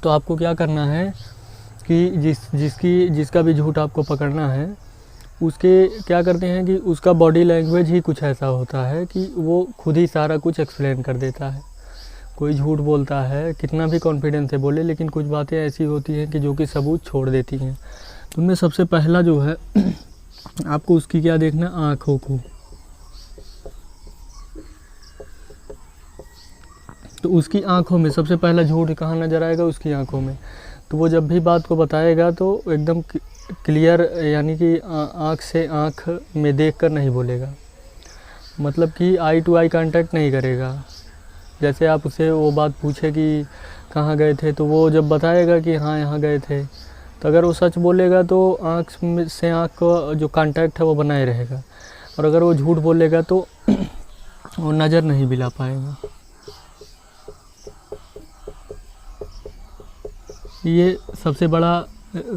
तो आपको क्या करना है कि जिसका भी झूठ आपको पकड़ना है, उसके क्या करते हैं कि उसका बॉडी लैंग्वेज ही कुछ ऐसा होता है कि वो खुद ही सारा कुछ एक्सप्लेन कर देता है। कोई झूठ बोलता है, कितना भी कॉन्फिडेंस से बोले, लेकिन कुछ बातें ऐसी होती हैं कि जो कि सबूत छोड़ देती हैं। तो उनमें सबसे पहला जो है आपको उसकी क्या देखना, आँखों को। तो उसकी आँखों में सबसे पहला झूठ कहाँ नज़र आएगा, उसकी आँखों में। तो वो जब भी बात को बताएगा तो एकदम क्लियर, यानी कि आँख से आँख में देखकर नहीं बोलेगा, मतलब कि आई टू आई कांटेक्ट नहीं करेगा। जैसे आप उसे वो बात पूछे कि कहाँ गए थे, तो वो जब बताएगा कि हाँ यहाँ गए थे, तो अगर वो सच बोलेगा तो आँख से आँख का जो कांटेक्ट है वो बनाए रहेगा। और अगर वो झूठ बोलेगा तो वो नज़र नहीं मिला पाएगा। ये सबसे बड़ा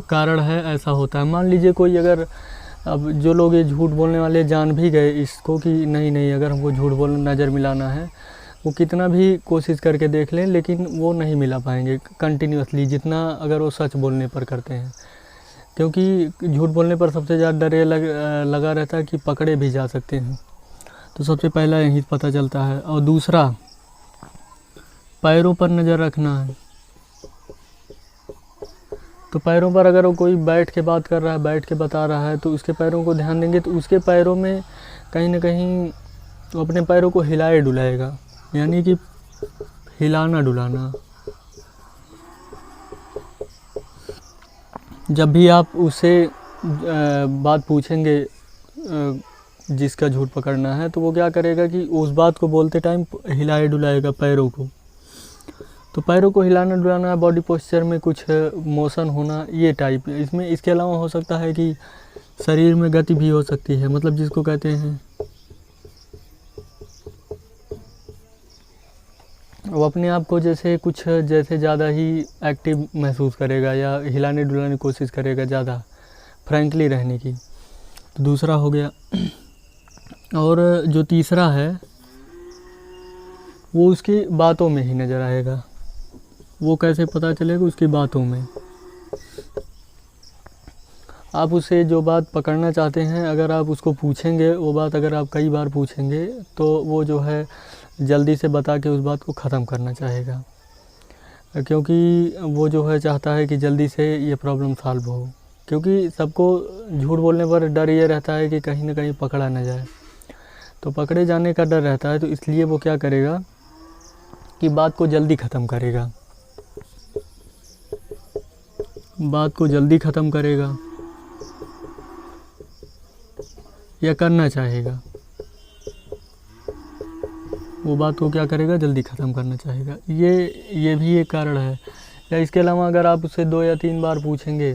कारण है, ऐसा होता है। मान लीजिए कोई अगर, अब जो लोग ये झूठ बोलने वाले जान भी गए इसको कि नहीं अगर हमको झूठ बोलना, नज़र मिलाना है, वो कितना भी कोशिश करके देख लें लेकिन वो नहीं मिला पाएंगे कंटिन्यूसली, जितना अगर वो सच बोलने पर करते हैं। क्योंकि झूठ बोलने पर सबसे ज़्यादा डर ये लगा रहता है कि पकड़े भी जा सकते हैं। तो सबसे पहला यही पता चलता है। और दूसरा, पैरों पर नज़र रखना है। तो पैरों पर अगर वो कोई बैठ के बात कर रहा है, बैठ के बता रहा है, तो उसके पैरों को ध्यान देंगे तो उसके पैरों में कहीं ना कहीं तो अपने पैरों को हिलाए डुलाएगा, यानी कि हिलाना डुलाना। जब भी आप उससे बात पूछेंगे जिसका झूठ पकड़ना है, तो वो क्या करेगा कि उस बात को बोलते टाइम हिलाए डुलाएगा पैरों को। तो पैरों को हिलाना डुलाना, बॉडी पोस्चर में कुछ मोशन होना, ये टाइप। इसमें इसके अलावा हो सकता है कि शरीर में गति भी हो सकती है, मतलब जिसको कहते हैं वो अपने आप को जैसे ज़्यादा ही एक्टिव महसूस करेगा या हिलाने डुलाने की कोशिश करेगा, ज़्यादा फ्रैंकली रहने की। तो दूसरा हो गया। और जो तीसरा है वो उसकी बातों में ही नज़र आएगा। वो कैसे पता चलेगा, उसकी बातों में। आप उसे जो बात पकड़ना चाहते हैं, अगर आप उसको पूछेंगे, वो बात अगर आप कई बार पूछेंगे, तो वो जो है जल्दी से बता के उस बात को ख़त्म करना चाहेगा, क्योंकि वो जो है चाहता है कि जल्दी से ये प्रॉब्लम सॉल्व हो। क्योंकि सबको झूठ बोलने पर डर ये रहता है कि कहीं ना कहीं पकड़ा ना जाए, तो पकड़े जाने का डर रहता है। तो इसलिए वो क्या करेगा कि बात को जल्दी ख़त्म करेगा, बात को जल्दी ख़त्म करेगा या करना चाहेगा। वो बात को क्या करेगा, जल्दी ख़त्म करना चाहेगा। ये भी एक कारण है। या इसके अलावा अगर आप उससे 2 या 3 बार पूछेंगे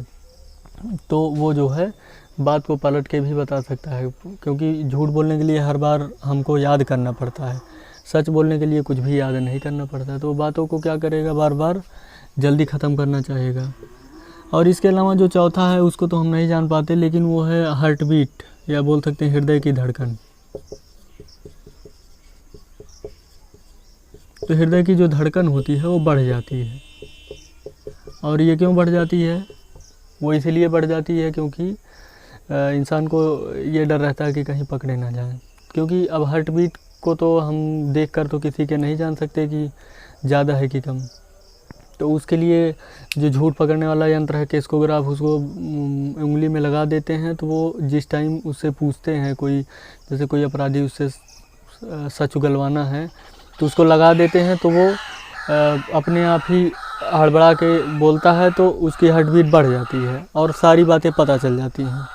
तो वो जो है बात को पलट के भी बता सकता है, क्योंकि झूठ बोलने के लिए हर बार हमको याद करना पड़ता है, सच बोलने के लिए कुछ भी याद नहीं करना पड़ता। तो वो बातों को क्या करेगा, बार बार जल्दी ख़त्म करना चाहेगा। और इसके अलावा जो चौथा है उसको तो हम नहीं जान पाते, लेकिन वो है हार्ट बीट, या बोल सकते हैं हृदय की धड़कन। तो हृदय की जो धड़कन होती है वो बढ़ जाती है। और ये क्यों बढ़ जाती है, वो इसलिए बढ़ जाती है क्योंकि इंसान को ये डर रहता है कि कहीं पकड़े ना जाए। क्योंकि अब हार्ट बीट को तो हम देख कर तो किसी के नहीं जान सकते कि ज़्यादा है कि कम। तो उसके लिए जो झूठ पकड़ने वाला यंत्र है केस्कोग्राफ, उसको उंगली में लगा देते हैं। तो वो जिस टाइम उससे पूछते हैं, कोई जैसे कोई अपराधी उससे सच उगलवाना है तो उसको लगा देते हैं, तो वो अपने आप ही हड़बड़ा के बोलता है, तो उसकी हार्ट बीट बढ़ जाती है और सारी बातें पता चल जाती हैं।